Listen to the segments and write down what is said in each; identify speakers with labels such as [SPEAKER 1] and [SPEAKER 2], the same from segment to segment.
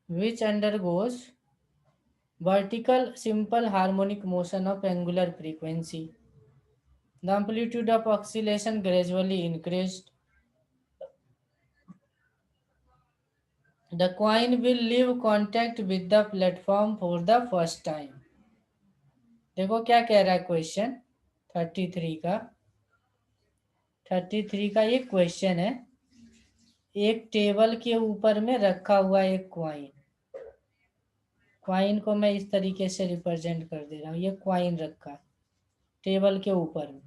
[SPEAKER 1] which undergoes vertical simple harmonic motion of angular frequency. The amplitude of oscillation gradually increased. The coin will leave contact with the platform for the first time. देखो क्या कह रहा है question 33 का। 33 का ये question है। एक टेबल के ऊपर में रखा हुआ एक क्वाइन। क्वाइन को मैं इस तरीके से रिप्रेजेंट कर दे रहा हूँ। ये क्वाइन रखा है टेबल के ऊपर में,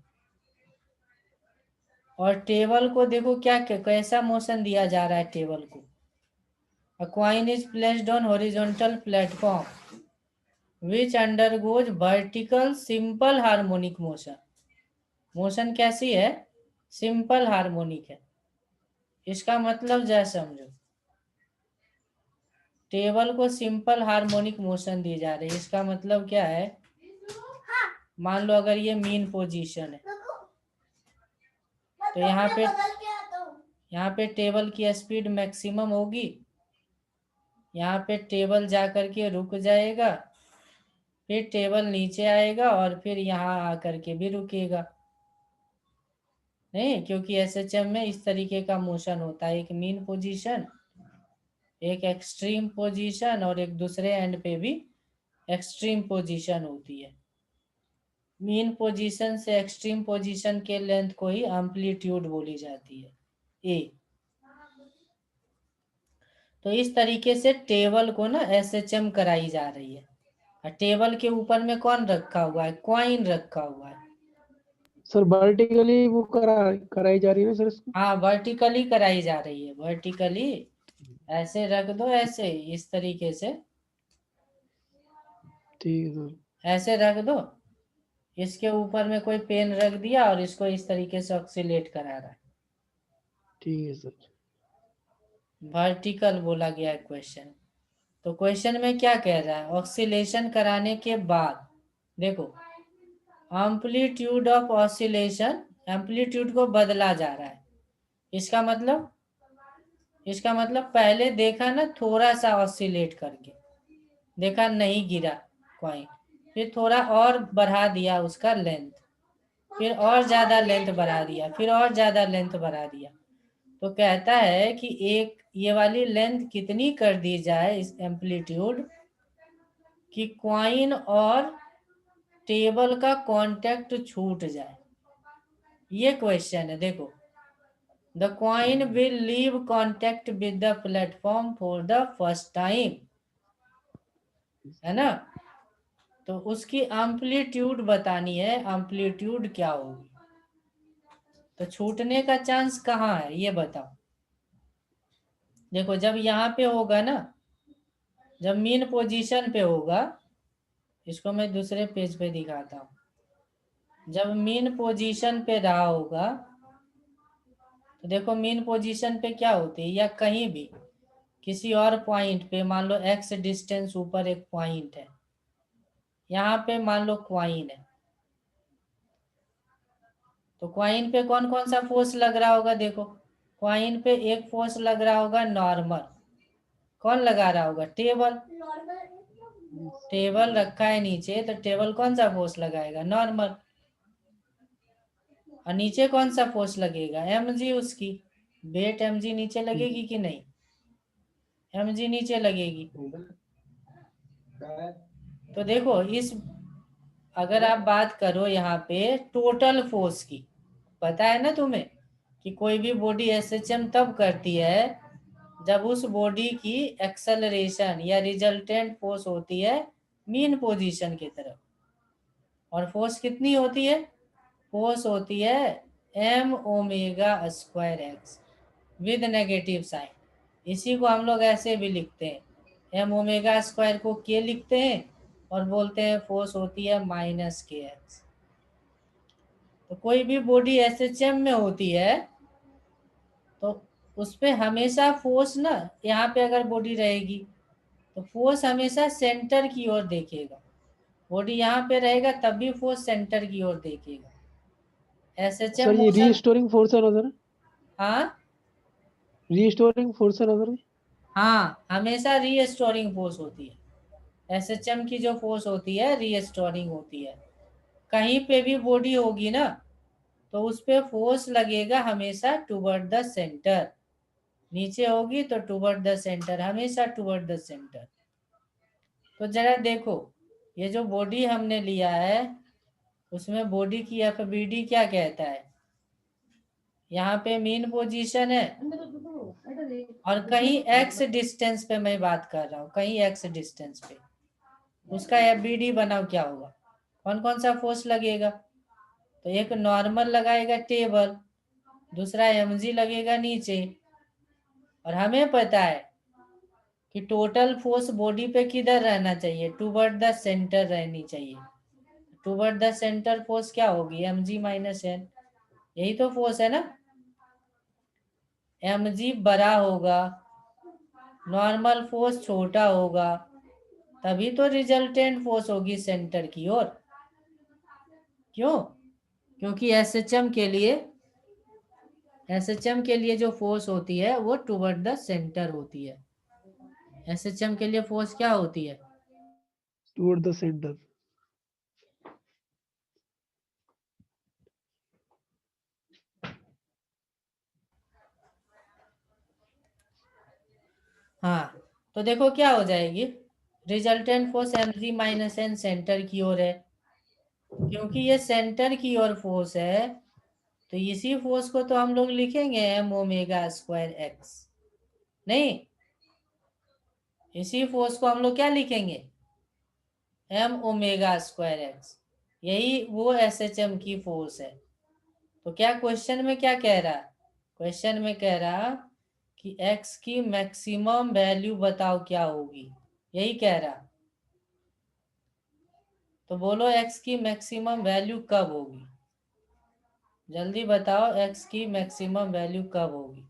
[SPEAKER 1] और टेबल को देखो क्या कैसा मोशन दिया जा रहा है टेबल को। A coin is placed on horizontal platform which undergoes vertical simple harmonic motion. Motion कैसी है? सिंपल हार्मोनिक है। इसका मतलब जरा समझो, टेबल को सिंपल हार्मोनिक मोशन दी जा रही है। इसका मतलब क्या है? मान लो अगर ये मीन पोजीशन है तो यहाँ पे टेबल की स्पीड मैक्सिमम होगी। यहाँ पे टेबल जा करके रुक जाएगा, फिर टेबल नीचे आएगा और फिर यहाँ आकर के भी रुकेगा। नहीं, क्योंकि एसएचएम में इस तरीके का मोशन होता है, एक मीन पोजीशन, एक एक्सट्रीम पोजीशन, और एक दूसरे एंड पे भी एक्सट्रीम पोजीशन होती है। मीन पोजीशन से एक्सट्रीम पोजीशन के लेंथ को ही एम्पलीट्यूड बोली जाती है, ए। तो इस तरीके से टेबल को ना एसएचएम कराई जा रही है। और टेबल के ऊपर में कौन रखा हुआ है? कॉइन रखा हुआ है।
[SPEAKER 2] सर वर्टिकली वो कराई जा रही है सर इसको?
[SPEAKER 1] हाँ, वर्टिकली कराई जा रही है। वर्टिकली ऐसे रख दो, ऐसे इस तरीके से,
[SPEAKER 2] ठीक है सर।
[SPEAKER 1] ऐसे रख दो। इसके ऊपर में कोई पेन रख दिया और इसको इस तरीके से ऑक्सीलेट करा रहा है।
[SPEAKER 2] ठीक है सर।
[SPEAKER 1] वर्टिकल बोला गया है क्वेश्चन। तो क्वेश्चन में क्या कह रहा है? ऑक्सीलेशन कराने के बाद देखो, एम्पलीट्यूड ऑफ ऑसिलेशन, एम्पलीट्यूड को बदला जा रहा है। इसका मतलब पहले देखा ना, थोड़ा सा ऑसिलेट करके देखा, नहीं गिरा कॉइन, फिर थोड़ा और बढ़ा दिया उसका लेंथ, फिर और ज्यादा लेंथ बढ़ा दिया, फिर और ज्यादा लेंथ बढ़ा दिया। तो कहता है कि एक ये वाली लेंथ कितनी कर दी जाए इस एम्पलीट्यूड कि क्वाइन और टेबल का कांटेक्ट छूट जाए। ये क्वेश्चन है। देखो, the coin will leave contact with the platform for the first time, है ना? तो उसकी एम्पलीट्यूड बतानी है, एम्पलीट्यूड क्या होगी। तो छूटने का चांस कहाँ है ये बताओ। देखो, जब यहाँ पे होगा ना, जब मीन पोजीशन पे होगा, इसको मैं दूसरे पेज पे दिखाता हूँ। जब मीन पोजीशन पे रहा होगा तो देखो, मीन पोजीशन पे क्या होती है, या कहीं भी किसी और पॉइंट पे, मान लो एक्स डिस्टेंस ऊपर एक पॉइंट है, यहाँ पे मान लो क्वाइन है, तो क्वाइन पे कौन कौन सा फोर्स लग रहा होगा? देखो, क्वाइन पे एक फोर्स लग रहा होगा नॉर्मल। कौन लगा रहा होगा? टेबल। टेबल रखा है नीचे, तो टेबल कौन सा फोर्स लगाएगा? नॉर्मल। और नीचे कौन सा फोर्स लगेगा? mg। उसकी वेट mg नीचे लगेगी कि नहीं? mg नीचे लगेगी। तो देखो, इस अगर आप बात करो यहाँ पे टोटल फोर्स की, पता है ना तुम्हें कि कोई भी बॉडी एसएचएम तब करती है जब उस बॉडी की एक्सेलरेशन या रिजल्टेंट फोर्स होती है मीन पोजीशन की तरफ। और फोर्स कितनी होती है? फोर्स होती है M omega square X with negative sign. इसी को हम लोग ऐसे भी लिखते हैं, एम ओमेगा स्क्वायर को के लिखते हैं और बोलते हैं फोर्स होती है माइनस के एक्स। तो कोई भी बॉडी एसएचएम में होती है तो उस पे हमेशा फोर्स ना, यहाँ पे अगर बॉडी रहेगी तो फोर्स हमेशा सेंटर की ओर देखेगा। बॉडी यहाँ पे रहेगा तब भी फोर्स सेंटर की ओर देखेगा। एसएचएम
[SPEAKER 2] सर ये
[SPEAKER 1] मोशन।
[SPEAKER 2] रीस्टोरिंग फोर्स है ना सर?
[SPEAKER 1] हाँ,
[SPEAKER 2] रीस्टोरिंग फोर्स है ना सर?
[SPEAKER 1] हाँ, हमेशा रीस्टोरिंग फोर्स होती है। एसएचएम की जो फोर्स होती है रीस्टोरिंग होती है। कहीं पे भी बॉडी होगी ना, तो उस पे फोर्स लगेगा हमेशा टुवर्ड द सेंटर। नीचे होगी तो टुवर्ड द सेंटर, हमेशा टुवर्ड द सेंटर। तो जरा देखो, ये जो बॉडी हमने लिया है, उसमें बॉडी की एफबीडी क्या कहता है? यहाँ पे मीन पोजीशन है, और कहीं एक्स डिस्टेंस पे मैं बात कर रहा हूँ, कहीं एक्स डिस्टेंस पे उसका एफबीडी बनाओ क्या होगा? कौन कौन सा फोर्स लगेगा? तो एक नॉर्मल लगाएगा टेबल, दूसरा एमजी लगेगा नीचे, और हमें पता है कि टोटल फोर्स बॉडी पे किधर रहना चाहिए? टुवर्ड द सेंटर रहनी चाहिए। टुवर्ड द सेंटर फोर्स क्या होगी? mg-n। यही तो फोर्स है ना। mg बड़ा होगा, नॉर्मल फोर्स छोटा होगा, तभी तो रिजल्टेंट फोर्स होगी सेंटर की ओर। क्यों? क्योंकि एसएचएम के लिए जो फोर्स होती है वो टुवर्ड द सेंटर होती है। एसएचएम के लिए फोर्स क्या होती है?
[SPEAKER 2] Toward the centre.
[SPEAKER 1] हाँ, तो देखो क्या हो जाएगी, रिजल्टेंट फोर्स mg-n सेंटर की ओर है। क्योंकि ये सेंटर की ओर फोर्स है, तो इसी फोर्स को तो हम लोग लिखेंगे m⍵² x। नहीं, इसी फोर्स को हम लोग क्या लिखेंगे? m⍵²x। यही वो एसएचएम की फोर्स है। तो क्या क्वेश्चन में क्या कह रहा? क्वेश्चन में कह रहा कि x की मैक्सिमम वैल्यू बताओ क्या होगी, यही कह रहा। तो बोलो x की मैक्सिमम वैल्यू कब होगी? जल्दी बताओ, x की मैक्सिमम वैल्यू कब होगी?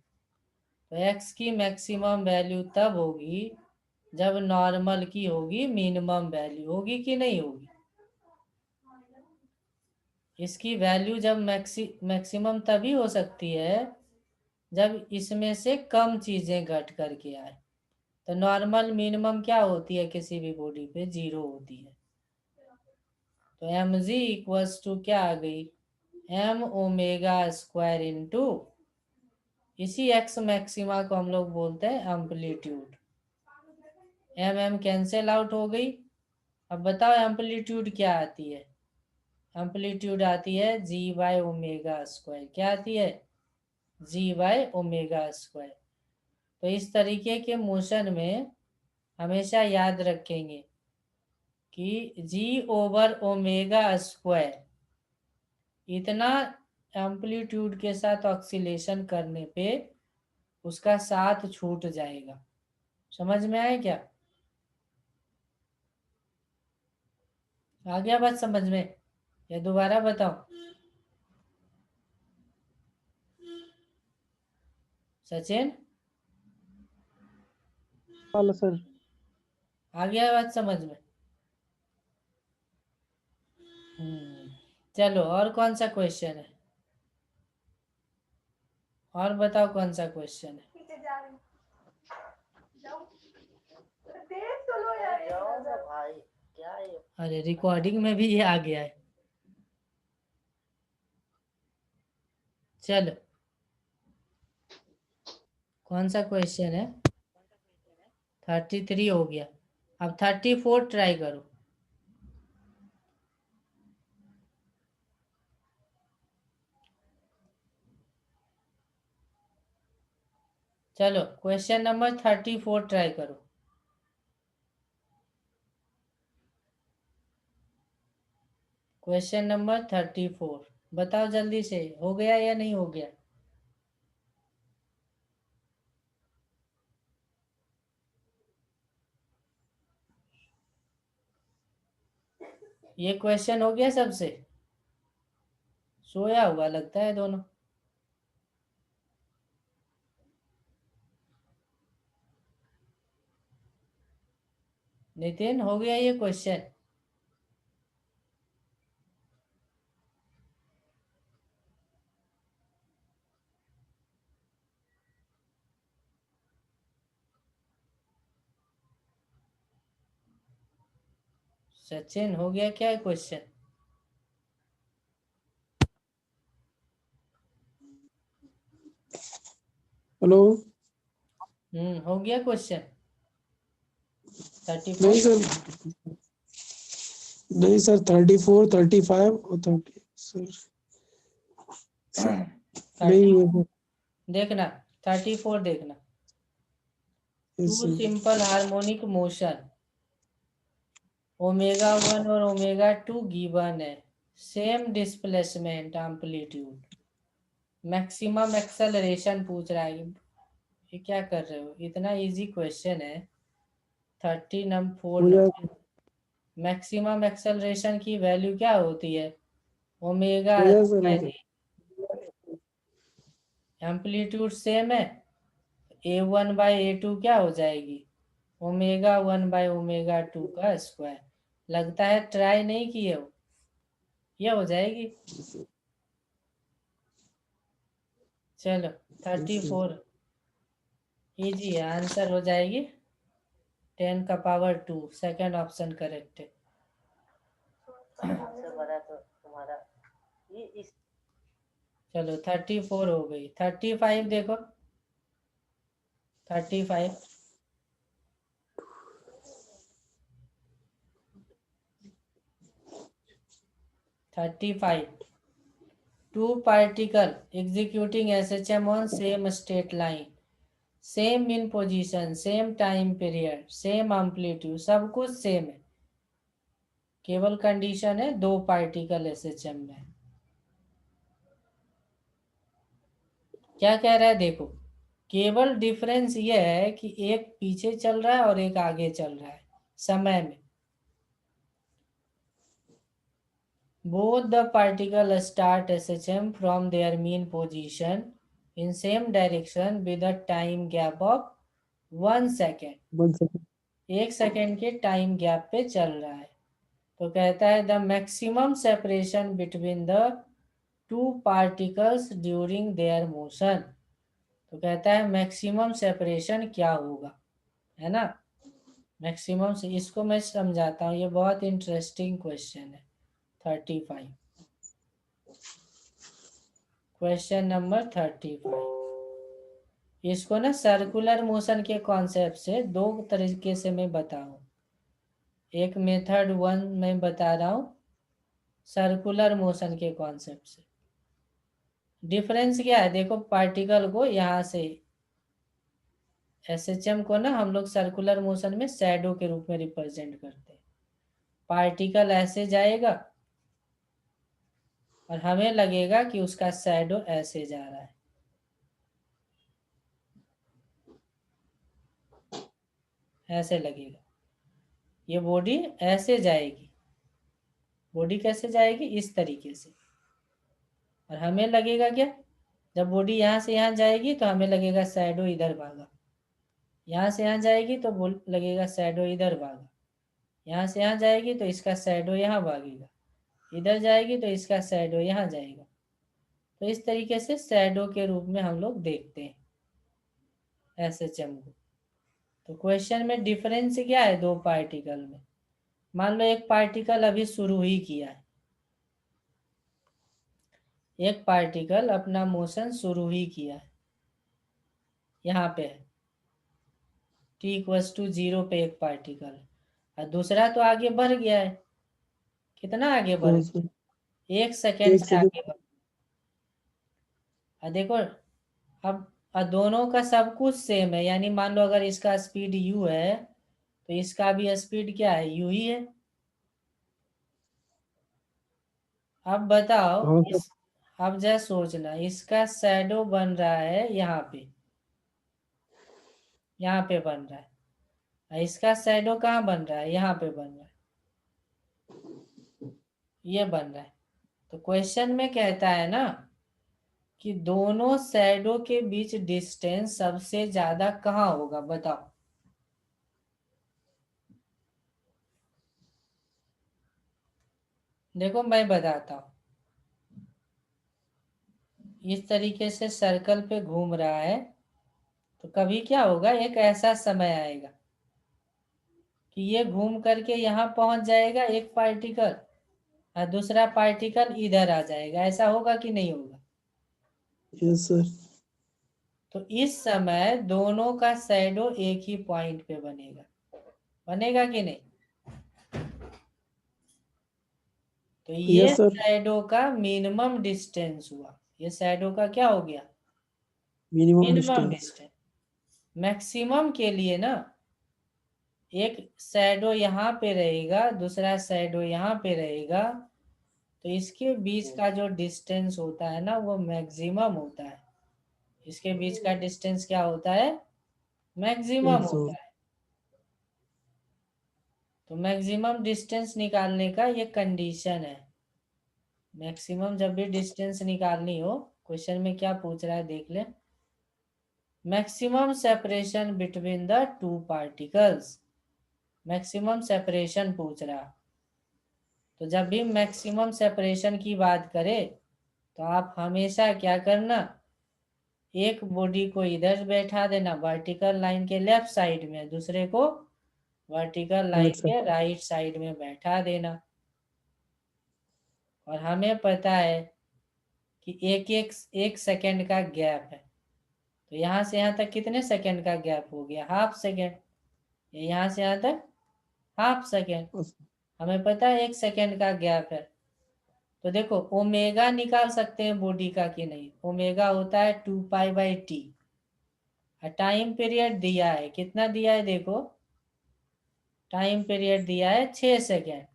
[SPEAKER 1] तो x की मैक्सिमम वैल्यू तब होगी जब नॉर्मल की होगी मिनिमम वैल्यू, होगी कि नहीं होगी? इसकी वैल्यू जब मैक्सिमम तभी हो सकती है जब इसमें से कम चीजें घट करके आए। तो नॉर्मल मिनिमम क्या होती है किसी भी बॉडी पे? 0 होती है। तो mg क्या आ गई? m⍵² इंटू, इसी एक्स मैक्सिमा को हम लोग बोलते हैं एम्पलीट्यूड। एम कैंसिल आउट हो गई। अब बताओ एम्पलीट्यूड क्या आती है? एम्पलीट्यूड आती है g/ω²। क्या आती है? g/ω²। तो इस तरीके के मोशन में हमेशा याद रखेंगे कि g/ω², इतना एम्पलीट्यूड के साथ ऑक्सीलेशन करने पे उसका साथ छूट जाएगा। समझ में आए क्या? आ गया बात समझ में? या दोबारा बताओ? सचिन,
[SPEAKER 2] वाला सर।
[SPEAKER 1] आ गया बात समझ में? चलो, और कौन सा क्वेश्चन है? और बताओ कौन सा क्वेश्चन है? अरे रिकॉर्डिंग में भी ये आ गया है। चलो, कौन सा क्वेश्चन है? 33 हो गया। अब 34 ट्राई करो। चलो, क्वेश्चन नंबर 34 ट्राई करो। क्वेश्चन नंबर 34 बताओ जल्दी से, हो गया या नहीं हो गया? ये क्वेश्चन हो गया सबसे? सोया हुआ लगता है दोनों। नितिन, हो गया ये क्वेश्चन? सचिन हो गया क्या क्वेश्चन?
[SPEAKER 2] हेलो।
[SPEAKER 1] हो गया क्वेश्चन 34।
[SPEAKER 2] नहीं सर, नहीं सर, 34, 35 और 30 सर। नहीं
[SPEAKER 1] 30
[SPEAKER 2] हुए सर।
[SPEAKER 1] देखना, 34 देखना।
[SPEAKER 2] Yes
[SPEAKER 1] two
[SPEAKER 2] sir.
[SPEAKER 1] Simple harmonic motion omega 1 और ओमेगा 2 गिवन है। Same displacement amplitude, maximum acceleration पूछ रहा है। ये क्या कर रहे हो, इतना इजी क्वेश्चन है। 34
[SPEAKER 2] हो जाएगा,
[SPEAKER 1] नंबर। मैक्सिमम एक्सेलरेशन की वैल्यू क्या होती है? ओमेगा
[SPEAKER 2] हो जाएगा सर, हो
[SPEAKER 1] यानी
[SPEAKER 2] जाएगा।
[SPEAKER 1] एम्पलीट्यूड सेम है। A1/A2 क्या हो जाएगी? ओमेगा 1/ओमेगा 2 का स्क्वायर। लगता है ट्राई नहीं किए हो, ये हो जाएगी। चलो
[SPEAKER 2] यस सर।
[SPEAKER 1] 34 इजी है, आंसर हो जाएगी 10 का पावर 2। सेकेंड ऑप्शन करेक्ट है।
[SPEAKER 3] आंसर बता तो तुम्हारा ये इस
[SPEAKER 1] चलो 34 हो गई। 35 देखो, 35। 35 two particle executing SHM on same straight line, same in position, same time period, same amplitude, सब कुछ सेम है। केवल कंडीशन है दो पार्टिकल SHM में। क्या कह रहा है देखो, केवल डिफरेंस ये है कि एक पीछे चल रहा है और एक आगे चल रहा है समय में। Both the particle start SHM from their mean position in same direction with a time gap of 1 second।
[SPEAKER 2] 1 second.
[SPEAKER 1] 1 second के टाइम गैप पे चल रहा है। तो कहता है the maximum separation between the two particles during their motion. तो कहता है मैक्सिमम सेपरेशन क्या होगा, है ना। मैक्सिमम से इसको मैं समझाता हूँ, ये बहुत इंटरेस्टिंग क्वेश्चन है। 35, क्वेश्चन नंबर 35। इसको ना सर्कुलर मोशन के कॉन्सेप्ट से दो तरीके से मैं बताऊँ। एक मेथड 1 में बता रहा हूँ सर्कुलर मोशन के कॉन्सेप्ट से। डिफरेंस क्या है देखो, पार्टिकल को यहाँ से SHM को ना हम लोग सर्कुलर मोशन में शैडो के रूप में रिप्रेजेंट करते हैं। पार्टिकल ऐसे जाएगा और हमें लगेगा कि उसका शैडो ऐसे जा रहा है, ऐसे लगेगा। ये बॉडी ऐसे जाएगी, बॉडी कैसे जाएगी, इस तरीके से। और हमें लगेगा क्या, जब बॉडी यहाँ से यहाँ जाएगी तो हमें लगेगा शैडो इधर भागा। यहाँ से यहाँ जाएगी तो लगेगा शैडो इधर भागा। यहाँ से यहाँ जाएगी तो इसका शैडो यहाँ भागेगा। इधर जाएगी तो इसका शैडो यहाँ जाएगा। तो इस तरीके से शैडो के रूप में हम लोग देखते हैं SHM को। तो क्वेश्चन में डिफरेंस क्या है दो पार्टिकल में? मान लो एक पार्टिकल अभी शुरू ही किया है, एक पार्टिकल अपना मोशन शुरू ही किया है, यहाँ पे है t=0 पे एक पार्टिकल, और दूसरा तो आगे बढ़ गया है। कितना आगे बढ़
[SPEAKER 2] हाँ
[SPEAKER 1] गया?
[SPEAKER 2] सर।
[SPEAKER 1] 1 सेकेंड
[SPEAKER 2] एक
[SPEAKER 1] से
[SPEAKER 2] सेकंड।
[SPEAKER 1] आगे बढ़। और देखो अब दोनों का सब कुछ सेम है, यानी मान लो अगर इसका स्पीड u है तो इसका भी स्पीड क्या है, u ही है। अब बताओ
[SPEAKER 2] हाँ सर।
[SPEAKER 1] इस, अब जरा सोचना, इसका शैडो बन रहा है यहाँ पे बन रहा है, और इसका शैडो कहाँ बन रहा है, यहाँ पे बन रहा है, ये बन रहा है। तो क्वेश्चन में कहता है ना कि दोनों शैडो के बीच डिस्टेंस सबसे ज्यादा कहाँ होगा, बताओ। देखो मैं बताता हूँ, इस तरीके से सर्कल पे घूम रहा है, तो कभी क्या होगा, एक ऐसा समय आएगा कि ये घूम करके यहाँ पहुंच जाएगा एक पार्टिकल, और दूसरा पार्टिकल इधर आ जाएगा, ऐसा होगा कि नहीं होगा?
[SPEAKER 2] Yes sir.
[SPEAKER 1] तो इस समय दोनों का शैडो एक ही पॉइंट पे बनेगा, बनेगा कि नहीं? तो ये
[SPEAKER 2] यस सर।
[SPEAKER 1] शैडो का मिनिमम डिस्टेंस हुआ, ये शैडो का क्या हो गया?
[SPEAKER 2] Minimum
[SPEAKER 1] minimum
[SPEAKER 2] distance.
[SPEAKER 1] Distance. Maximum के लिए ना, एक शैडो यहाँ पे रहेगा, दूसरा शैडो यहाँ पे रहेगा, तो इसके बीच का जो डिस्टेंस होता है ना वो मैक्सिमम होता है। इसके बीच का डिस्टेंस क्या होता है? मैक्सिमम होता है। तो मैक्सिमम डिस्टेंस निकालने का ये कंडीशन है। मैक्सिमम जब भी डिस्टेंस निकालनी हो, क्वेश्चन में क्या पूछ रहा है देख ले। Maximum separation between the two particles, maximum separation पूछ रहा। तो जब भी मैक्सिमम सेपरेशन की बात करें तो आप हमेशा क्या करना, एक बॉडी को इधर बैठा देना वर्टिकल लाइन के लेफ्ट साइड में, दूसरे को वर्टिकल लाइन
[SPEAKER 2] राइट सर।
[SPEAKER 1] के राइट साइड में बैठा देना। और हमें पता है कि एक सेकंड का गैप है, तो यहाँ से यहाँ तक कितने सेकंड का गैप हो गया? Half second. यहाँ से यहाँ तक हाफ सेकंड। हमें पता है एक सेकंड का गैप है। तो देखो ओमेगा निकाल सकते हैं बॉडी का कि नहीं? ओमेगा होता है 2π/t। टाइम पीरियड दिया है, कितना दिया है देखो, टाइम पीरियड दिया है 6 सेकेंड।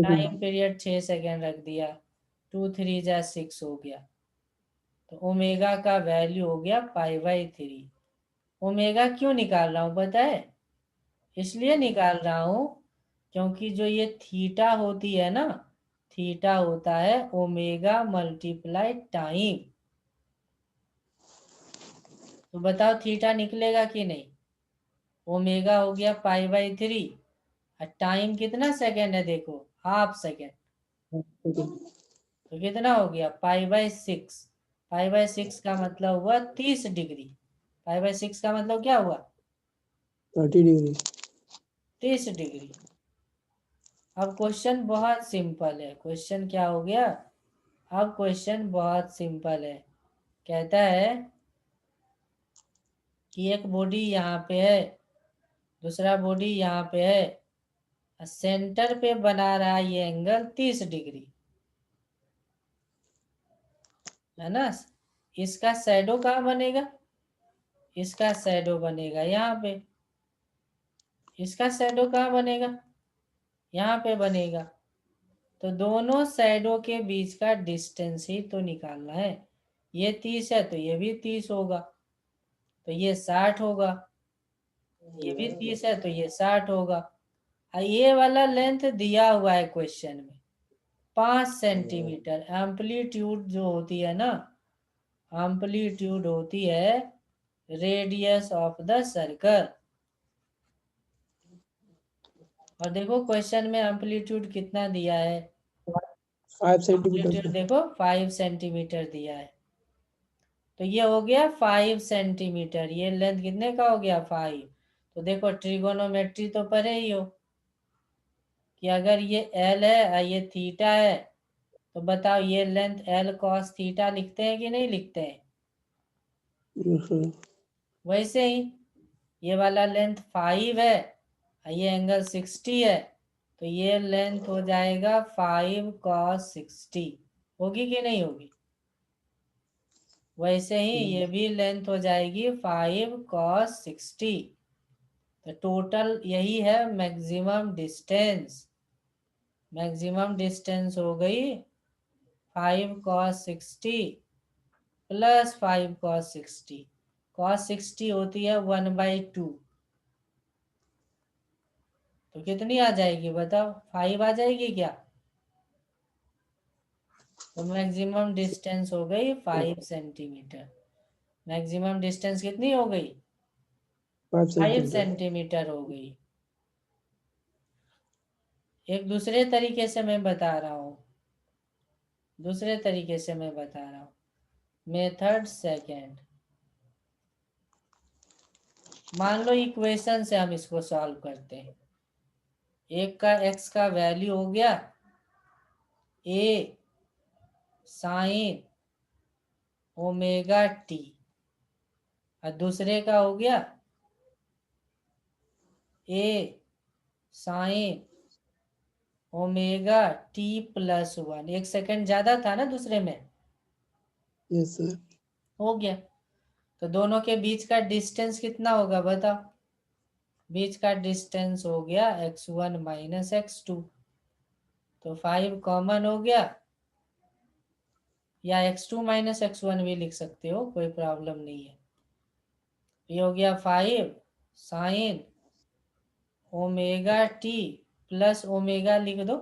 [SPEAKER 1] टाइम पीरियड 6 सेकेंड रख दिया, 2 3 जा 6 हो गया, तो ओमेगा का वैल्यू हो गया π/3। ओमेगा क्यों निकाल रहा हूं पता है? इसलिए निकाल रहा हूं क्योंकि जो ये थीटा होती है ना, थीटा होता है ओमेगा मल्टीप्लाई टाइम। तो बताओ थीटा निकलेगा कि नहीं? ओमेगा हो गया π/3, और टाइम कितना सेकेंड है देखो, हाफ सेकेंड। तो कितना हो गया? π/6। π/6 का मतलब हुआ 30 डिग्री। π/6 का मतलब क्या हुआ?
[SPEAKER 2] 30 डिग्री।
[SPEAKER 1] 30 डिग्री। अब क्वेश्चन बहुत सिंपल है। क्वेश्चन क्या हो गया? अब क्वेश्चन बहुत सिंपल है। कहता है कि एक बॉडी यहाँ पे है, दूसरा बॉडी यहाँ पे है, सेंटर पे बना रहा है ये एंगल 30 डिग्री, है ना? इसका शैडो कहाँ बनेगा? इसका शैडो बनेगा यहाँ पे। इसका शैडो कहाँ बनेगा? यहाँ पे बनेगा। तो दोनों शैडो के बीच का डिस्टेंस ही तो निकालना है। ये 30 है तो ये भी 30 होगा, तो ये 60 होगा। ये भी 30 है तो ये 60 होगा। ये वाला लेंथ दिया हुआ है क्वेश्चन में 5 सेंटीमीटर। एम्पलीट्यूड जो होती है ना, एम्पलीट्यूड होती है रेडियस ऑफ द सर्कल। और देखो क्वेश्चन में एम्पलीट्यूड कितना दिया है?
[SPEAKER 2] 5 सेंटीमीटर
[SPEAKER 1] एम्पलीट्यूड
[SPEAKER 2] सर।
[SPEAKER 1] देखो 5 सेंटीमीटर दिया है। तो ये हो गया 5 सेंटीमीटर। ये लेंथ कितने का हो गया? 5। तो देखो ट्रिगोनोमेट्री तो पढ़े ही हो कि अगर ये एल है और ये थीटा है, तो बताओ ये लेंथ एल कॉस थीटा लिखते हैं कि नहीं लिखते हैं?
[SPEAKER 2] Yes sir.
[SPEAKER 1] वैसे ही ये वाला लेंथ 5 है और ये एंगल 60 है, तो ये लेंथ हो जाएगा 5 cos 60। होगी कि नहीं होगी? वैसे ही ये भी लेंथ हो जाएगी 5 cos 60। तो टोटल यही है मैक्सिमम डिस्टेंस। मैक्सिमम डिस्टेंस हो गई 5 cos 60 प्लस 5 cos 60। cos 60 होती है 1/2, तो कितनी आ जाएगी बताओ? 5 आ जाएगी क्या? तो मैक्सिमम डिस्टेंस हो गई 5 सेंटीमीटर। मैक्सिमम डिस्टेंस कितनी हो गई?
[SPEAKER 2] 5
[SPEAKER 1] 5
[SPEAKER 2] सेंटीमीटर।
[SPEAKER 1] सेंटीमीटर हो गई। एक दूसरे तरीके से मैं बता रहा हूँ, दूसरे तरीके से मैं बता रहा हूँ। Method second. मान लो इक्वेशन से हम इसको सॉल्व करते हैं। एक का x का वैल्यू हो गया a साइन ओमेगा टी, और दूसरे का हो गया a sign omega T plus 1। 1 second ज्यादा था ना दूसरे में,
[SPEAKER 2] यस सर।
[SPEAKER 1] हो गया। तो दोनों के बीच का डिस्टेंस कितना होगा बताओ? बीच का डिस्टेंस हो गया x1 माइनस x2। तो 5 कॉमन हो गया, या x2 माइनस x1 भी लिख सकते हो, कोई प्रॉब्लम नहीं है। ये हो गया 5 sign omega T plus omega लिख दो,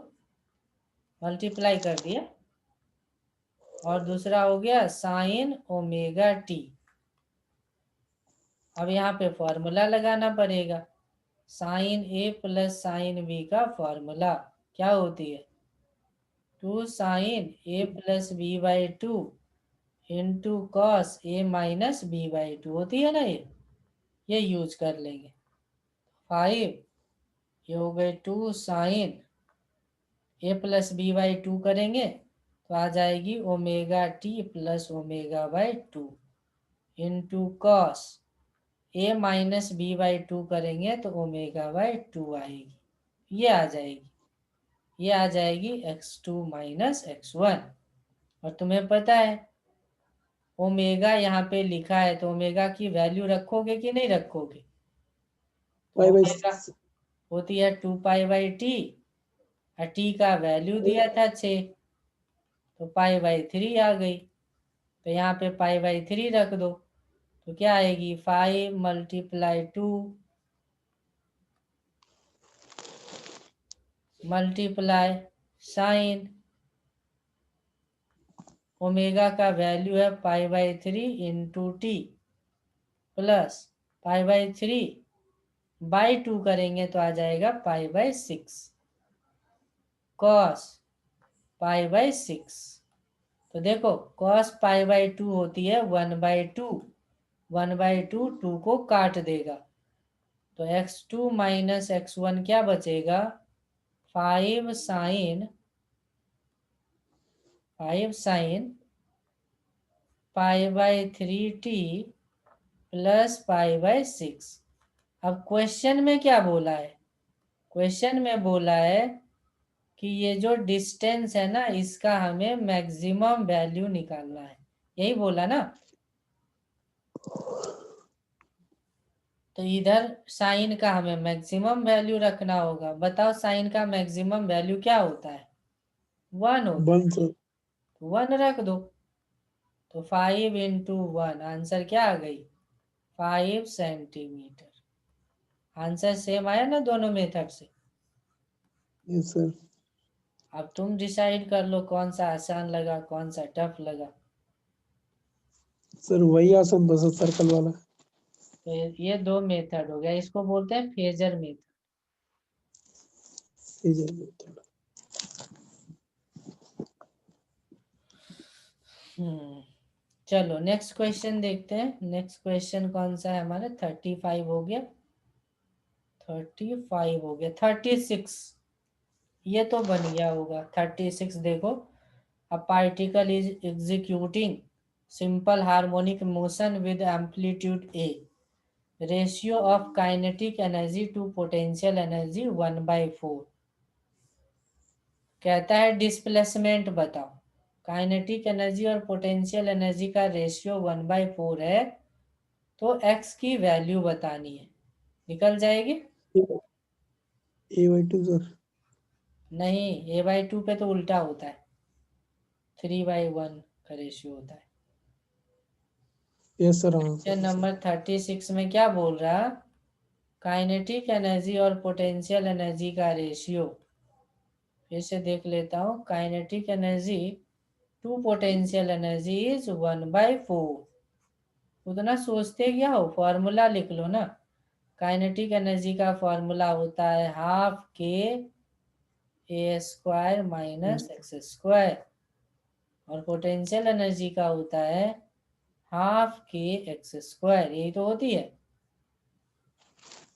[SPEAKER 1] मल्टीप्लाई कर दिया। और दूसरा हो गया साइन ओमेगा टी। अब यहाँ पे फॉर्मूला लगाना पड़ेगा। Sine A plus sine B का फॉर्मूला क्या होती है? 2 sine A plus B by 2 into cos A minus B by 2 होती है ना। ये यूज कर लेंगे। 5 ये हो गए 2 sine A plus B by 2 करेंगे तो आ जाएगी omega T plus omega by 2 into cos A minus B by 2 करेंगे तो ओमेगा बाई 2 आएगी। ये आ जाएगी, ये आ जाएगी x2 माइनस x1। और तुम्हें पता है ओमेगा यहाँ पे लिखा है, तो ओमेगा की वैल्यू रखोगे कि नहीं रखोगे? तो
[SPEAKER 2] 5/6।
[SPEAKER 1] ओमेगा होती है 2 पाई बाई टी, और टी का वैल्यू दिया था 6, तो पाई बाई 3 आ गई। तो यहाँ पे पाई बाई 3 रख दो, तो क्या आएगी? 5 मल्टीप्लाई 2 मल्टीप्लाई साइन ओमेगा का वैल्यू है pi by 3 into T plus pi by 3 by 2 करेंगे तो आ जाएगा pi by 6 cos pi by 6। तो देखो कॉस पाई बाई 2 होती है 1/2, 1/2 2 को काट देगा, तो x2 माइनस x1 क्या बचेगा? 5 sine pi by 3t plus pi by 6। अब क्वेश्चन में क्या बोला है? क्वेश्चन में बोला है कि ये जो डिस्टेंस है ना, इसका हमें मैक्सिमम वैल्यू निकालना है, यही बोला ना। तो इधर साइन का हमें मैक्सिमम वैल्यू रखना होगा। बताओ साइन का मैक्सिमम वैल्यू क्या होता है? 1 होता है।
[SPEAKER 2] 1 सर।
[SPEAKER 1] 1 रख दो, तो 5 इंटू 1 आंसर क्या आ गई? 5 सेंटीमीटर। आंसर सेम आया ना दोनों मेथड से।
[SPEAKER 2] Yes sir.
[SPEAKER 1] अब तुम डिसाइड कर लो कौन सा आसान लगा, कौन सा टफ लगा।
[SPEAKER 2] सर वही आसान था सर, सर्कल वाला।
[SPEAKER 1] तो ये 2 मेथड हो गया, इसको बोलते हैं फेजर मेथड।
[SPEAKER 2] Phasor method.
[SPEAKER 1] चलो नेक्स्ट क्वेश्चन देखते हैं। नेक्स्ट क्वेश्चन कौन सा है हमारा? 35 हो गया, 35 हो गया, 36 ये तो बन गया होगा। 36 देखो, a particle is executing simple harmonic motion with amplitude a, ratio of kinetic energy to potential energy 1/4। कहता है डिस्प्लेसमेंट बताओ। काइनेटिक एनर्जी और पोटेंशियल एनर्जी का रेशियो 1/4 है, तो x की वैल्यू बतानी है। निकल जाएगी?
[SPEAKER 2] A/2 sir.
[SPEAKER 1] नहीं, a/2 पे तो उल्टा होता है, 3/1 का रेशियो होता है।
[SPEAKER 2] Yes sir. हाँ
[SPEAKER 1] क्वेश्चन
[SPEAKER 2] सर।
[SPEAKER 1] नंबर 36 में क्या बोल रहा? काइनेटिक एनर्जी और पोटेंशियल एनर्जी का रेशियो। फिर से देख लेता हूँ। Kinetic energy to potential energy is 1/4। उतना सोचते क्या हो, फॉर्मूला लिख लो ना। काइनेटिक एनर्जी का फॉर्मूला होता है हाफ के ए स्क्वायर माइनस एक्स स्क्वायर, और पोटेंशियल एनर्जी का होता है हाफ के एक्स स्क्वायर। यही तो होती है।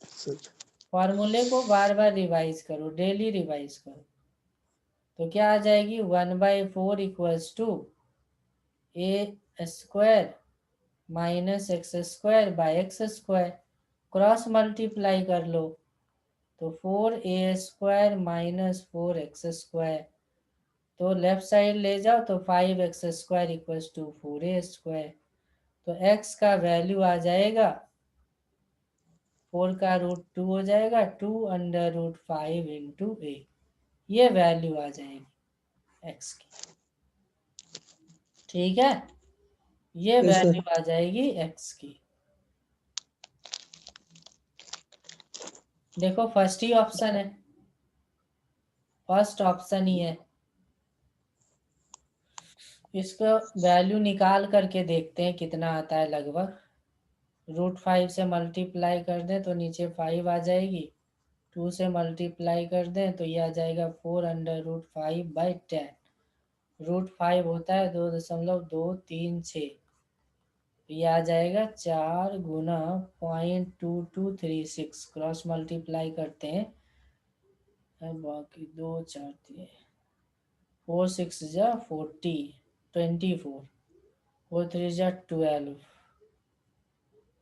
[SPEAKER 2] सर
[SPEAKER 1] फॉर्मूले को बार बार रिवाइज करो, डेली रिवाइज करो। तो क्या आ जाएगी, 1/4 equals to a² minus x² cross multiply कर लो तो 4a² माइनस 4x², तो लेफ्ट साइड ले जाओ तो 5x² इक्वल्स टू 4a²। तो x का वैल्यू आ जाएगा 4 का √2 हो जाएगा 2√5 इंटू a, ये वैल्यू आ जाएगी x की। ठीक है, ये
[SPEAKER 2] Yes, sir.
[SPEAKER 1] वैल्यू आ जाएगी x की। देखो फर्स्ट ही ऑप्शन है, फर्स्ट ऑप्शन ही है। इसका वैल्यू निकाल करके देखते हैं कितना आता है लगभग। √5 से मल्टीप्लाई कर दें तो नीचे 5 आ जाएगी, 2 से मल्टीप्लाई कर दें तो ये आ जाएगा 4√5/10। √5 होता है 2.236, तो ये आ जाएगा 4 गुना 0.2236। क्रॉस मल्टीप्लाई करते हैं, बाकी 2 4 4 6 जा 40 24, 4 3 जा 12,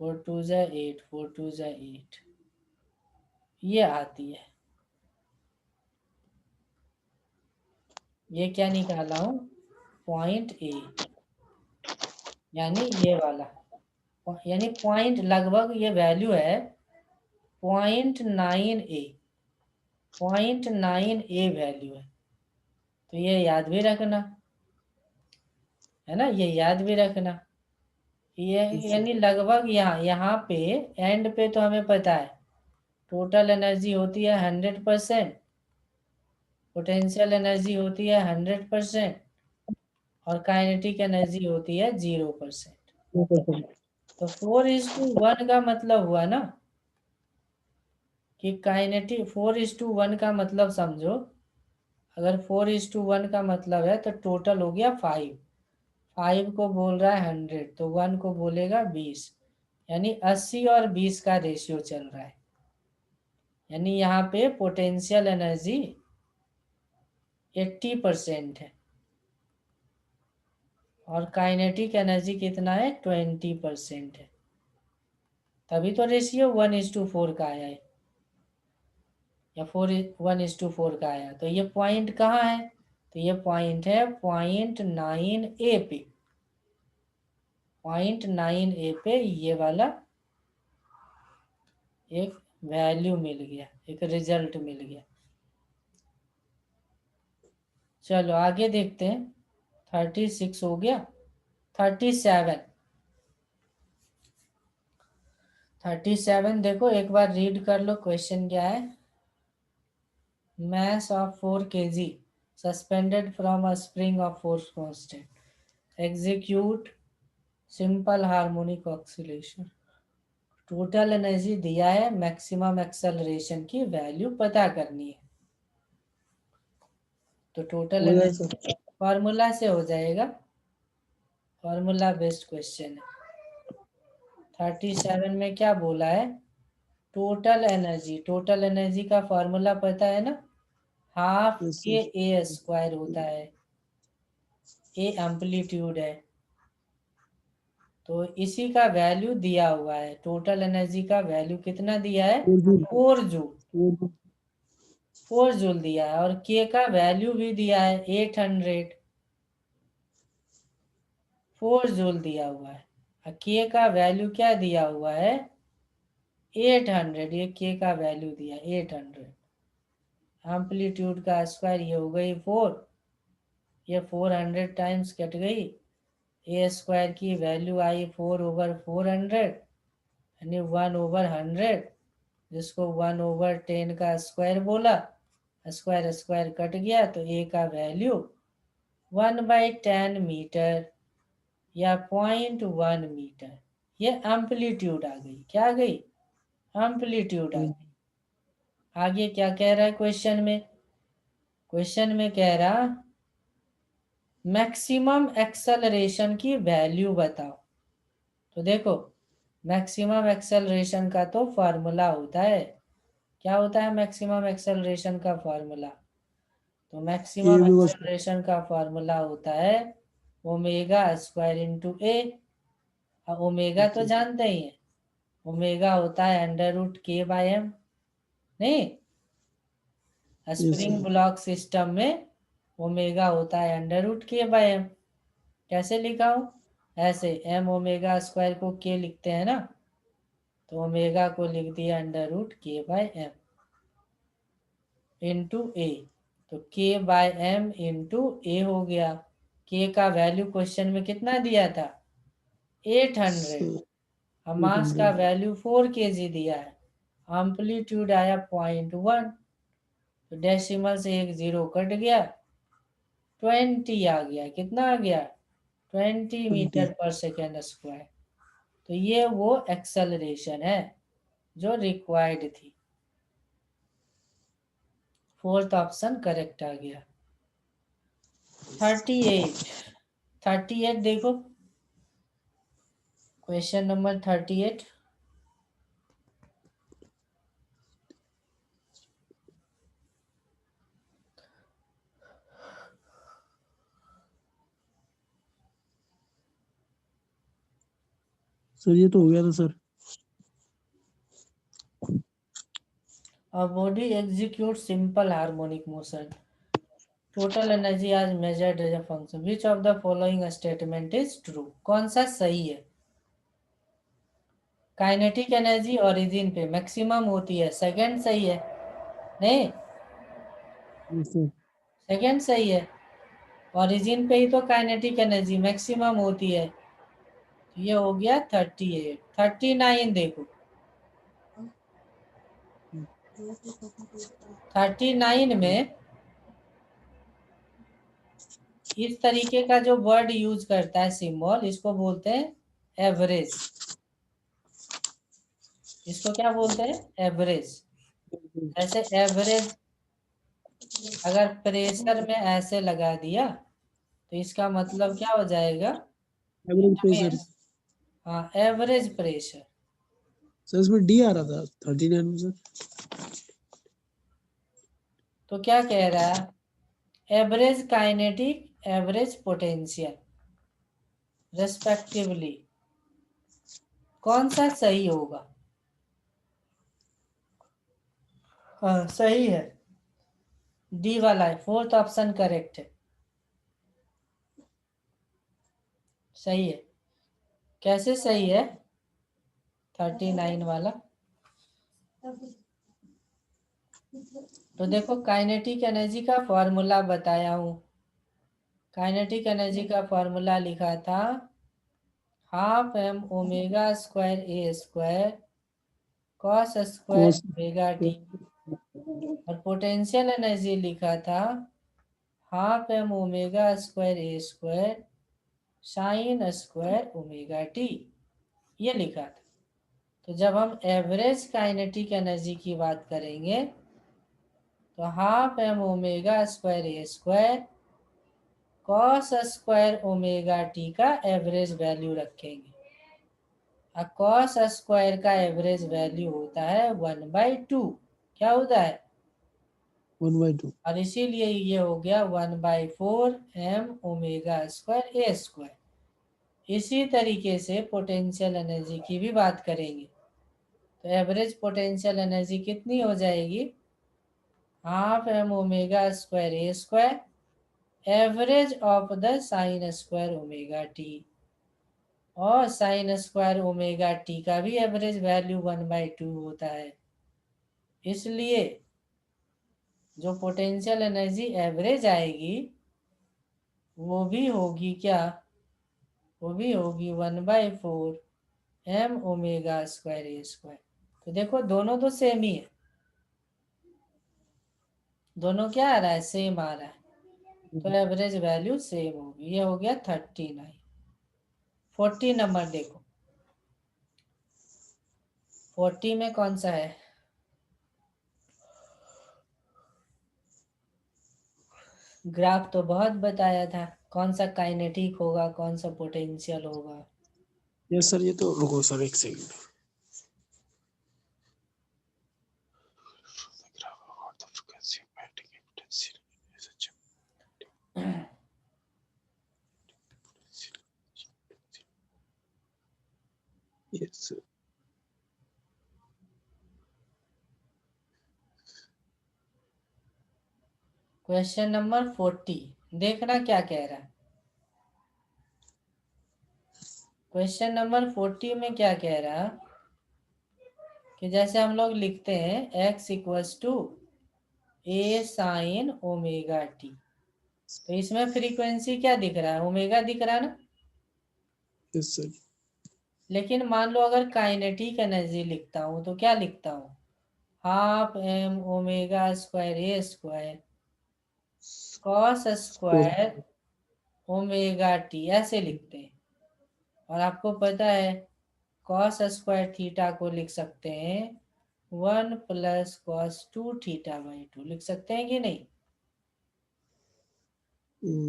[SPEAKER 1] 4 2 जा 8, 4 2 जा 8, ये आती है। ये क्या निकाला हूँ, पॉइंट ए, यानी ये वाला, यानी पॉइंट लगभग ये वैल्यू है 0.9a, 0.9a वैल्यू है। तो ये याद भी रखना है ना, ये याद भी रखना। ये यानी लगभग यहाँ पे एंड पे तो हमें पता है टोटल एनर्जी होती है 100%, पोटेंशियल एनर्जी होती है 100%, और काइनेटिक एनर्जी होती है 0%। तो 4:1 का मतलब हुआ ना कि काइनेटिक 4:1 का मतलब समझो, अगर 4:1 का मतलब है तो टोटल हो गया 5 को बोल रहा है 100 तो 1 को बोलेगा 20, यानी 80 और 20 का रेशियो चल रहा है। यानी यहाँ पे पोटेंशियल एनर्जी 80% है और काइनेटिक एनर्जी कितना है 20% है, तभी तो रेशियो 1:4 का आया है, या 1:4 का आया। तो ये पॉइंट कहाँ है, तो ये पॉइंट है 0.9a पे, 0.9a पे ये वाला एक वैल्यू मिल गया, एक रिजल्ट मिल गया। चलो आगे देखते हैं, 36 हो गया। 37 देखो एक बार रीड कर लो, क्वेश्चन क्या है। mass of 4 kg suspended from a spring of force constant, execute simple harmonic oscillation। Total energy दिया है, मैक्सिमम एक्सेलरेशन की वैल्यू पता करनी है। तो टोटल एनर्जी फॉर्मूला से हो जाएगा, फॉर्मूला बेस्ड क्वेश्चन है। 37 में क्या बोला है, टोटल एनर्जी, टोटल एनर्जी का फॉर्मूला पता है ना, हाफ के ए स्क्वायर होता है, ए एम्पलीट्यूड है, तो इसी का वैल्यू दिया हुआ है। टोटल एनर्जी का वैल्यू कितना दिया है, 4 जूल, 4 जूल दिया है, और के का वैल्यू भी दिया है 800, 4 जूल दिया हुआ है, और के का वैल्यू क्या दिया हुआ है 800, ये के का वैल्यू दिया 800। एम्पलीट्यूड का स्क्वायर ये हो गई 4, ये 400 टाइम्स कट गई, ए स्क्वायर की वैल्यू आई 4/400, यानी 1/100, जिसको 1/10 का स्क्वायर बोला, स्क्वायर स्क्वायर कट गया तो ए का वैल्यू 1/10 मीटर या 0.1 मीटर, ये एम्पलीट्यूड आ गई। क्या आ गई, एम्पलीट्यूड आ गई। आगे क्या कह रहा है क्वेश्चन में, क्वेश्चन में कह रहा मैक्सिमम एक्सेलरेशन की वैल्यू बताओ। तो देखो मैक्सिमम एक्सेलरेशन का तो फॉर्मूला होता है क्या होता है मैक्सिमम एक्सेलरेशन का फॉर्मूला? तो
[SPEAKER 2] ए
[SPEAKER 1] मैक्सिमम
[SPEAKER 2] भी बस
[SPEAKER 1] एक्सेलरेशन का फॉर्मूला होता है ओमेगा स्क्वायर इंटू ए। ओमेगा तो जानते ही हैं, ओमेगा होता है अंडर रूट के बाय एम। नहीं,
[SPEAKER 2] yes
[SPEAKER 1] spring
[SPEAKER 2] sir
[SPEAKER 1] block system में ओमेगा होता है अंडर रूट के बाय एम। कैसे लिखा हूं? ऐसे, एम ओमेगा स्क्वायर को के लिखते हैं ना, तो ओमेगा को लिख दिया अंडर रूट के बाय एम इंटू ए। तो के बाय एम इंटू ए हो गया। के का वैल्यू क्वेश्चन में कितना दिया था? 800। अब मास का
[SPEAKER 2] 800
[SPEAKER 1] वैल्यू 4 kg दिया है। एम्पलीट्यूड आया 0.1, तो डेसिमल से एक जीरो कट गया, 20 आ गया। कितना आ गया? 20 मीटर
[SPEAKER 2] 20
[SPEAKER 1] पर सेकेंड स्क्वायर। तो ये वो एक्सेलरेशन है जो रिक्वायर्ड थी। फोर्थ ऑप्शन करेक्ट आ गया। 38, 38 देखो, क्वेश्चन नंबर 38।
[SPEAKER 2] सर ये तो हो गया था sir.
[SPEAKER 1] A body executes simple harmonic motion. Total energy as measured as a function. Which of the following statement is true? कौन सा सही है? काइनेटिक एनर्जी ओरिजिन पे मैक्सिमम होती है, सेकंड सही है। नहीं,
[SPEAKER 2] यस सर
[SPEAKER 1] सेकंड सही है। ओरिजिन पे ही तो काइनेटिक एनर्जी मैक्सिमम होती है। तो ये हो गया 38। 39 देखो, 39 में इस तरीके का जो वर्ड यूज करता है सिंबल, इसको बोलते हैं एवरेज। इसको क्या बोलते हैं? एवरेज। ऐसे एवरेज अगर प्रेशर में ऐसे लगा दिया तो इसका मतलब क्या हो जाएगा?
[SPEAKER 2] Average pressure.
[SPEAKER 1] हाँ, एवरेज प्रेशर।
[SPEAKER 2] सर इसमें डी आ रहा था 39 में सर।
[SPEAKER 1] तो क्या कह रहा है? Average kinetic, average potential respectively. कौन सा सही होगा? हाँ सही है, डी वाला है, फोर्थ ऑप्शन करेक्ट है, सही है। कैसे सही है? 39 वाला। तो देखो, काइनेटिक एनर्जी का फॉर्मूला बताया हूं। काइनेटिक एनर्जी का फॉर्मूला लिखा था half M omega square A square cos square
[SPEAKER 2] cos
[SPEAKER 1] omega T. और पोटेंशियल एनर्जी लिखा था half M omega square A square sine square omega T. ये लिखा था। तो जब हम एवरेज काइनेटिक एनर्जी की बात करेंगे तो half M omega square A square cos square omega T का एवरेज वैल्यू रखेंगे। कॉस स्क्वायर का एवरेज वैल्यू होता है 1/2। क्या होता है?
[SPEAKER 2] 1/2।
[SPEAKER 1] और इसीलिए ये हो गया 1/4 M omega square A square. इसी तरीके से पोटेंशियल एनर्जी की भी बात करेंगे। तो एवरेज पोटेंशियल एनर्जी कितनी हो जाएगी? Half M omega square A square average of the sine square omega T. और साइन स्क्वायर ओमेगा टी का भी एवरेज वैल्यू 1/2 होता है। इसलिए जो पोटेंशियल एनर्जी एवरेज आएगी वो भी होगी क्या? वो भी होगी 1/4 M omega square A square. तो देखो, दोनों तो सेम ही है। दोनों क्या आ रहा है? सेम आ रहा है। तो एवरेज वैल्यू सेम होगी। ये हो गया 39। 40 नंबर देखो, 40 में कौन सा है? ग्राफ तो बहुत बताया था, कौन सा काइनेटिक होगा, कौन सा पोटेंशियल होगा।
[SPEAKER 2] यस सर ये तो रुको सर एक सेकंड।
[SPEAKER 1] क्वेश्चन नंबर 40 देखना क्या कह रहा है। क्वेश्चन नंबर 40 में क्या कह रहा है कि जैसे हम लोग लिखते हैं x equals to A sine omega T, तो इसमें फ्रीक्वेंसी क्या दिख रहा है, ओमेगा दिख रहा है ना।
[SPEAKER 2] Yes sir.
[SPEAKER 1] लेकिन मान लो अगर काइनेटिक एनर्जी लिखता हूँ तो क्या लिखता हूँ, half M omega square A square cos square omega T ऐसे लिखते हैं। और आपको पता है कॉस स्क्वायर थीटा को लिख सकते हैं 1 प्लस कॉस 2 थीटा बाई 2 लिख सकते हैं कि नहीं।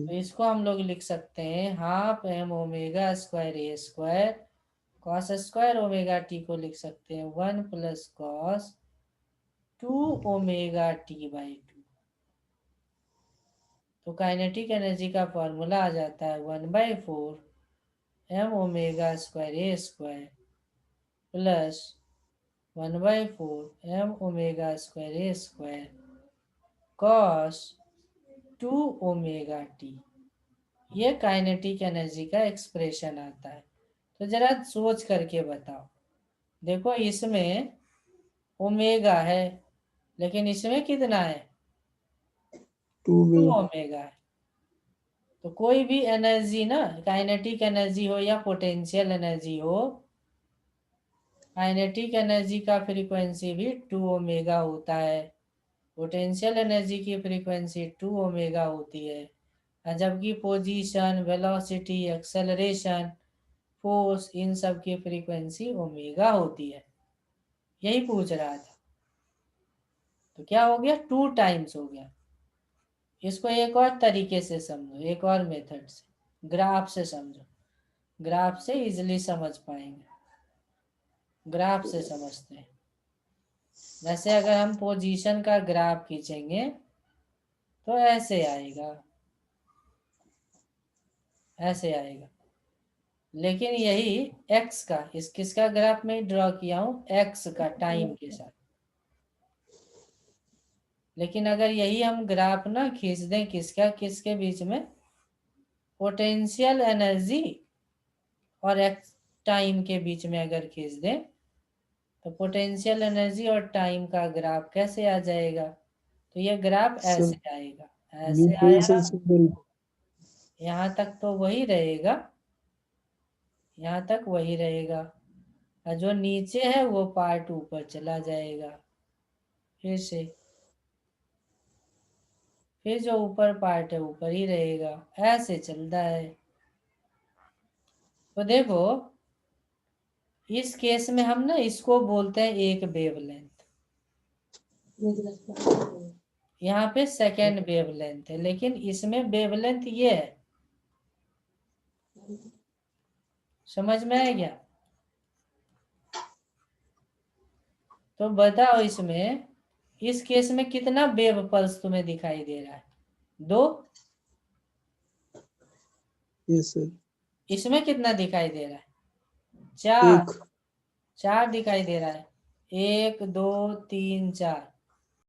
[SPEAKER 1] तो इसको हम लोग लिख सकते हैं half M omega square A square cos square omega T को लिख सकते हैं 1 plus cos 2 omega T by 2। तो काइनेटिक एनर्जी का फॉर्मूला आ जाता है 1/4 M omega square A square plus 1/4 M omega square A square cos 2 omega T. ये काइनेटिक एनर्जी का एक्सप्रेशन आता है। तो जरा सोच करके बताओ, देखो इसमें ओमेगा है लेकिन इसमें कितना है,
[SPEAKER 2] 2
[SPEAKER 1] 2
[SPEAKER 2] में
[SPEAKER 1] ओमेगा है। तो कोई भी एनर्जी ना, काइनेटिक एनर्जी हो या पोटेंशियल एनर्जी हो, काइनेटिक एनर्जी का फ्रीक्वेंसी भी 2 ओमेगा होता है, पोटेंशियल एनर्जी की फ्रीक्वेंसी 2 ओमेगा होती है। जबकि position velocity acceleration force in सब की फ्रीक्वेंसी ओमेगा होती है। यही पूछ रहा था। तो क्या हो गया, 2 टाइम्स हो गया। इसको एक और तरीके से समझो, एक और मेथड से, ग्राफ से समझो, ग्राफ से इजीली समझ पाएंगे। ग्राफ से समझते हैं। जैसे अगर हम पोजीशन का ग्राफ खींचेंगे तो ऐसे आएगा, ऐसे आएगा। लेकिन यही एक्स का, इस किसका ग्राफ में ड्रॉ किया हूं, एक्स का टाइम के साथ। लेकिन अगर यही हम ग्राफ ना खींच दें किसका, किसके बीच में, पोटेंशियल एनर्जी और एक्स टाइम के बीच में अगर खींच दें तो पोटेंशियल एनर्जी और टाइम का ग्राफ कैसे आ जाएगा। तो ये ग्राफ
[SPEAKER 2] सर
[SPEAKER 1] ऐसे आएगा, ऐसे आया,
[SPEAKER 2] म्यूचुअल सिंबल।
[SPEAKER 1] यहाँ तक तो वही रहेगा, यहाँ तक वही रहेगा, और जो नीचे है वो पार्ट ऊपर चला जाएगा। फिर से, फिर जो ऊपर पार्ट है ऊपर ही रहेगा, ऐसे चलता है। तो देखो इस केस में हम ना इसको बोलते हैं एक वेवलेंथ, यहाँ पे सेकेंड वेवलेंथ है, लेकिन इसमें वेवलेंथ ये है। समझ में आया क्या। तो बताओ इसमें, इस केस में कितना वेव पल्स तुम्हें दिखाई दे रहा है, 2।
[SPEAKER 2] Yes sir.
[SPEAKER 1] इसमें कितना दिखाई दे रहा है, 4।
[SPEAKER 2] 1
[SPEAKER 1] 4 दिखाई दे रहा है, 1 2 3 4।